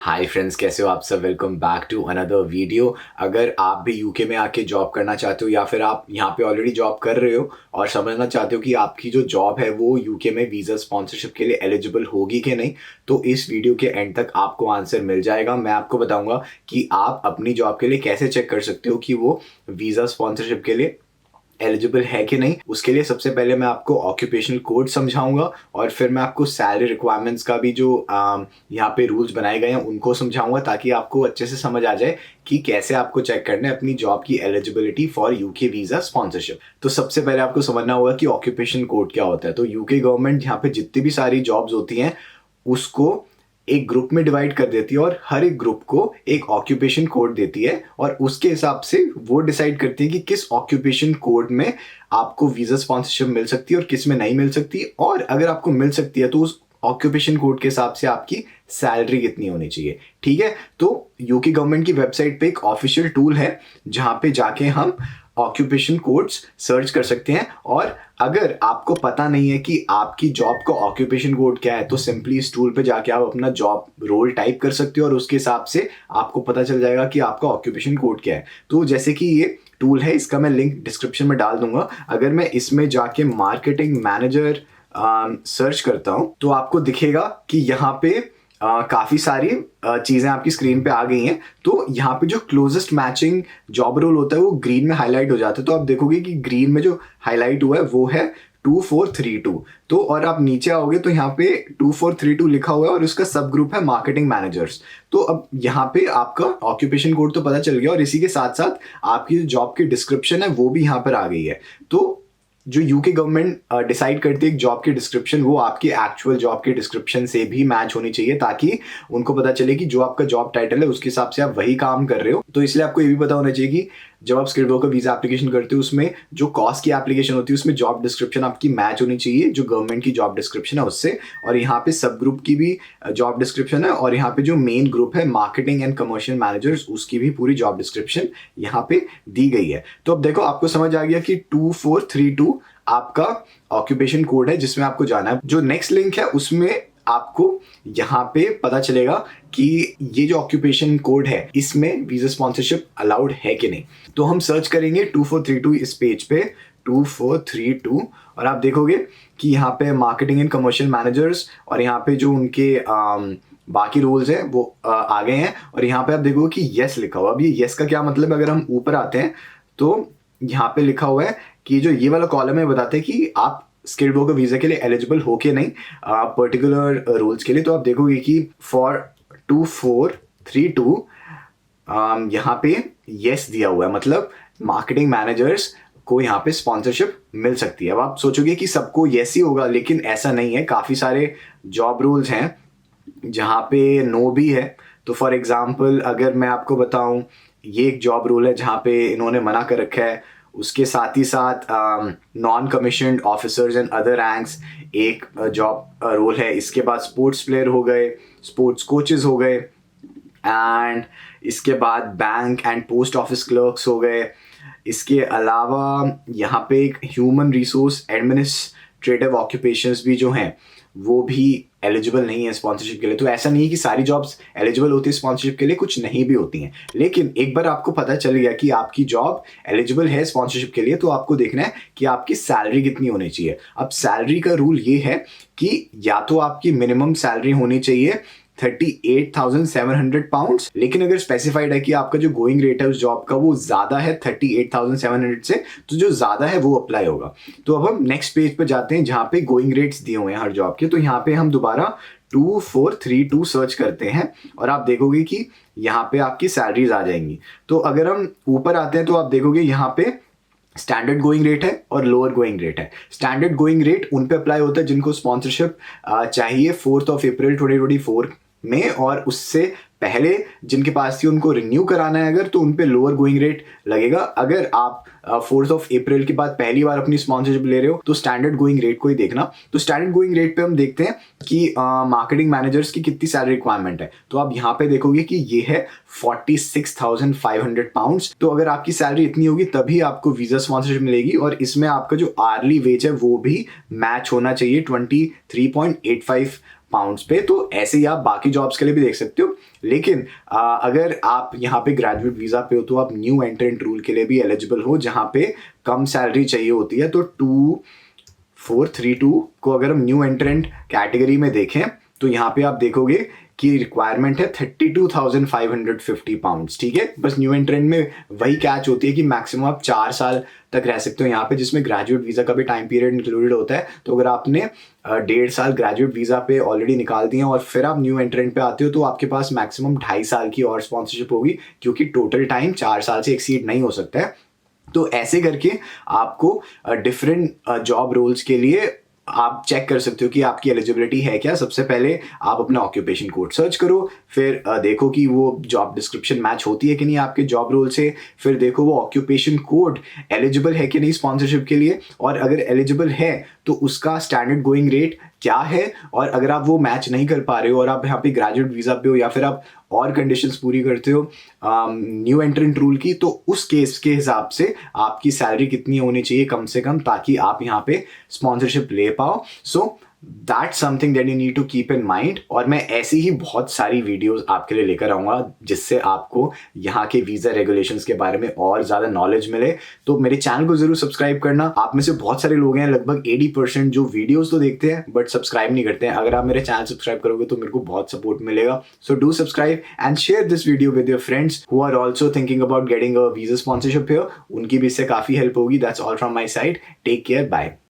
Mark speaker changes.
Speaker 1: Hi friends, कैसे हो आप सब। Welcome back to another video. अगर आप भी यूके में आके जॉब करना चाहते हो या फिर आप यहाँ पे ऑलरेडी जॉब कर रहे हो और समझना चाहते हो कि आपकी जो जॉब है वो यूके में वीज़ा स्पॉन्सरशिप के लिए एलिजिबल होगी कि नहीं, तो इस वीडियो के एंड तक आपको आंसर मिल जाएगा। मैं आपको बताऊंगा कि आप अपनी जॉब के लिए कैसे चेक कर सकते हो कि वो वीज़ा स्पॉन्सरशिप के लिए एलिजिबल है कि नहीं। उसके लिए सबसे पहले मैं आपको ऑक्यूपेशनल कोड समझाऊंगा और फिर मैं आपको सैलरी रिक्वायरमेंट्स का भी जो यहाँ पे रूल्स बनाए गए हैं उनको समझाऊंगा, ताकि आपको अच्छे से समझ आ जाए कि कैसे आपको चेक करना है अपनी जॉब की eligibility for UK visa sponsorship. तो सबसे पहले आपको समझना होगा कि ऑक्यूपेशन कोड क्या होता है। तो यूके गवर्नमेंट यहाँ पे जितनी भी सारी जॉब्स होती हैं उसको एक ग्रुप में डिवाइड कर देती है और हर एक ग्रुप को एक ऑक्यूपेशन कोड देती है और उसके हिसाब से वो डिसाइड करती है कि किस ऑक्यूपेशन कोड में आपको वीजा स्पॉन्सरशिप मिल सकती है और किस में नहीं मिल सकती। और अगर आपको मिल सकती है तो उस ऑक्यूपेशन कोड के हिसाब से आपकी सैलरी कितनी होनी चाहिए। ठीक है, तो यूके गवर्नमेंट की वेबसाइट पे एक ऑफिशियल टूल है जहां पे जाके हम ऑक्यूपेशन कोड्स सर्च कर सकते हैं। और अगर आपको पता नहीं है कि आपकी जॉब का ऑक्यूपेशन कोड क्या है तो सिंपली इस टूल पे जाके आप अपना जॉब रोल टाइप कर सकते हो और उसके हिसाब से आपको पता चल जाएगा कि आपका ऑक्यूपेशन कोड क्या है। तो जैसे कि ये टूल है, इसका मैं लिंक डिस्क्रिप्शन में डाल दूंगा। अगर मैं इसमें जाके मार्केटिंग मैनेजर सर्च करता हूं तो आपको दिखेगा कि यहाँ पे काफ़ी सारी चीज़ें आपकी स्क्रीन पे आ गई हैं। तो यहाँ पे जो क्लोजेस्ट मैचिंग जॉब रोल होता है वो ग्रीन में हाईलाइट हो जाता है। तो आप देखोगे कि ग्रीन में जो हाईलाइट हुआ है वो है 2432। तो और आप नीचे आओगे तो यहाँ पे 2432 लिखा हुआ है और उसका सब ग्रुप है मार्केटिंग मैनेजर्स। तो अब यहाँ पे आपका ऑक्यूपेशन कोड तो पता चल गया और इसी के साथ साथ आपकी जो जॉब की डिस्क्रिप्शन है वो भी यहाँ पर आ गई है। तो जो यूके गवर्नमेंट डिसाइड करती है एक जॉब की डिस्क्रिप्शन, वो आपकी एक्चुअल जॉब की डिस्क्रिप्शन से भी मैच होनी चाहिए, ताकि उनको पता चले कि जो आपका जॉब टाइटल है उसके हिसाब से आप वही काम कर रहे हो। तो इसलिए आपको ये भी पता होना चाहिए कि जब आप स्किल्ड वर्कर वीजा एप्लीकेशन करते हो उसमें जो कॉस्ट की एप्लीकेशन होती है उसमें जॉब डिस्क्रिप्शन आपकी मैच होनी चाहिए जो गवर्नमेंट की जॉब डिस्क्रिप्शन है उससे। और यहाँ पे सब ग्रुप की भी जॉब डिस्क्रिप्शन है और यहाँ पे जो मेन ग्रुप है मार्केटिंग एंड कमर्शियल मैनेजर्स उसकी भी पूरी जॉब डिस्क्रिप्शन यहाँ पे दी गई है। तो अब देखो, आपको समझ आ गया कि 2432 आपका ऑक्यूपेशन कोड है जिसमें आपको जाना है। जो नेक्स्ट लिंक है उसमें आपको यहाँ पे पता चलेगा कि ये जो ऑक्यूपेशन कोड है इसमें वीजा स्पॉन्सरशिप अलाउड है कि नहीं। तो हम सर्च करेंगे 2432 इस पेज पे 2432 और आप देखोगे कि यहाँ पे मार्केटिंग एंड कमर्शियल मैनेजर्स और यहाँ पे जो उनके बाकी रोल्स हैं वो आ गए हैं। और यहाँ पे आप देखोगे कि यस लिखा हुआ। अब ये यस का क्या मतलब, अगर हम ऊपर आते हैं तो यहाँ पे लिखा हुआ है कि जो ये वाला कॉलम है बताते हैं कि आप स्किल्ड वर्कर वीजा के लिए एलिजिबल हो के नहीं पर्टिकुलर रूल्स के लिए। तो आप देखोगे कि फॉर 2432 यहाँ पे यस दिया हुआ है, मतलब मार्केटिंग मैनेजर्स को यहाँ पे स्पॉन्सरशिप मिल सकती है। अब आप सोचोगे कि सबको यस ही होगा, लेकिन ऐसा नहीं है। काफ़ी सारे जॉब रूल्स हैं जहाँ पे नो भी है। तो फॉर एग्जाम्पल अगर मैं आपको बताऊं, ये एक जॉब रोल है जहाँ पे इन्होंने मना कर रखा है। उसके साथ ही साथ non commissioned officers and other ranks एक जॉब रोल है। इसके बाद स्पोर्ट्स प्लेयर हो गए, स्पोर्ट्स कोचेस हो गए, एंड इसके बाद bank and post office clerks हो गए। इसके अलावा यहाँ पे एक ह्यूमन रिसोर्स एडमिनिस्ट्रेटिव ऑक्यूपेशंस भी जो हैं वो भी एलिजिबल नहीं है स्पॉन्सरशिप के लिए। तो ऐसा नहीं है कि सारी जॉब्स एलिजिबल होती है स्पॉन्सरशिप के लिए, कुछ नहीं भी होती हैं। लेकिन एक बार आपको पता चल गया कि आपकी जॉब एलिजिबल है स्पॉन्सरशिप के लिए तो आपको देखना है कि आपकी सैलरी कितनी होनी चाहिए। अब सैलरी का रूल ये है कि या तो आपकी मिनिमम सैलरी होनी चाहिए 38,700 पाउंड्स, लेकिन अगर स्पेसिफाइड है कि आपका जो गोइंग रेट है उस जॉब का वो ज्यादा है 38,700 से, तो जो ज्यादा है वो अप्लाई होगा। तो अब हम नेक्स्ट पेज पे जाते हैं जहां पे गोइंग रेट्स दिए हुए हैं हर जॉब के। तो यहाँ पे हम दोबारा 2432 सर्च करते हैं और आप देखोगे कि यहाँ पे आपकी सैलरीज आ जाएंगी। तो अगर हम ऊपर आते हैं तो आप देखोगे यहाँ पे स्टैंडर्ड गोइंग रेट है और लोअर गोइंग रेट है। स्टैंडर्ड गोइंग रेट उन पे अप्लाई होता है जिनको स्पॉन्सरशिप चाहिए 4 अप्रैल 2024 में, और उससे पहले जिनके पास थी उनको रिन्यू कराना है अगर, तो उन पे लोअर गोइंग रेट लगेगा। अगर आप 4 अप्रैल के बाद पहली बार अपनी स्पॉन्सरशिप ले रहे हो तो स्टैंडर्ड गोइंग रेट को ही देखना। तो स्टैंडर्ड गोइंग रेट पे हम देखते हैं कि मार्केटिंग मैनेजर्स की कितनी सैलरी रिक्वायरमेंट है। तो आप यहाँ पे देखोगे कि ये है 46,500 पाउंड्स। तो अगर आपकी सैलरी इतनी होगी तभी आपको वीजा स्पॉन्सरशिप मिलेगी और इसमें आपका जो आर्ली वेज है वो भी मैच होना चाहिए 23.85 पाउंड्स पे। तो ऐसे ही आप बाकी जॉब्स के लिए भी देख सकते हो। लेकिन अगर आप यहाँ पे ग्रेजुएट वीज़ा पे हो तो आप न्यू एंट्रेंट रूल के लिए भी एलिजिबल हो, जहाँ पे कम सैलरी चाहिए होती है। तो 2432 को अगर हम न्यू एंट्रेंट कैटेगरी में देखें तो यहाँ पे आप देखोगे कि रिक्वायरमेंट है 32,550 पाउंड्स, ठीक है। बस न्यू एंट्रेंट में वही कैच होती है कि मैक्सिमम आप 4 साल तक रह सकते हो यहाँ पे, जिसमें ग्रेजुएट वीज़ा का भी टाइम पीरियड इंक्लूडेड होता है। तो अगर आपने 1.5 साल ग्रेजुएट वीज़ा पे ऑलरेडी निकाल दिए और फिर आप न्यू एंट्रेंट पे आते हो तो आपके पास मैक्सिमम 2.5 साल की और स्पॉन्सरशिप होगी, क्योंकि टोटल टाइम 4 साल से एक्सीड नहीं हो सकता है। तो ऐसे करके आपको डिफरेंट जॉब रोल्स के लिए आप चेक कर सकते हो कि आपकी एलिजिबिलिटी है क्या। सबसे पहले आप अपना ऑक्यूपेशन कोड सर्च करो, फिर देखो कि वो जॉब डिस्क्रिप्शन मैच होती है कि नहीं आपके जॉब रोल से, फिर देखो वो ऑक्यूपेशन कोड एलिजिबल है कि नहीं स्पॉन्सरशिप के लिए, और अगर एलिजिबल है तो उसका स्टैंडर्ड गोइंग रेट क्या है। और अगर आप वो मैच नहीं कर पा रहे हो और आप यहाँ पे ग्रेजुएट वीज़ा पे हो या फिर आप और कंडीशंस पूरी करते हो न्यू एंट्रेंट रूल की, तो उस केस के हिसाब से आपकी सैलरी कितनी होनी चाहिए कम से कम, ताकि आप यहाँ पे स्पॉन्सरशिप ले पाओ। So that's something that you need to keep in mind. और मैं ऐसी ही बहुत सारी वीडियोस आपके लिए लेकर आऊँगा जिससे आपको यहाँ के वीज़ा रेगुलेशंस के बारे में और ज़्यादा नॉलेज मिले। तो मेरे चैनल को ज़रूर सब्सक्राइब करना। आप में से बहुत सारे लोग हैं, लगभग 80% जो वीडियोस तो देखते हैं बट सब्सक्राइब नहीं करते हैं। अगर आप मेरे चैनल सब्सक्राइब करोगे तो मेरे को बहुत सपोर्ट मिलेगा। So do subscribe and share this video with your friends who are also thinking about getting a visa sponsorship here. उनकी भी इससे काफ़ी हेल्प होगी। That's all from my side. Take care, bye.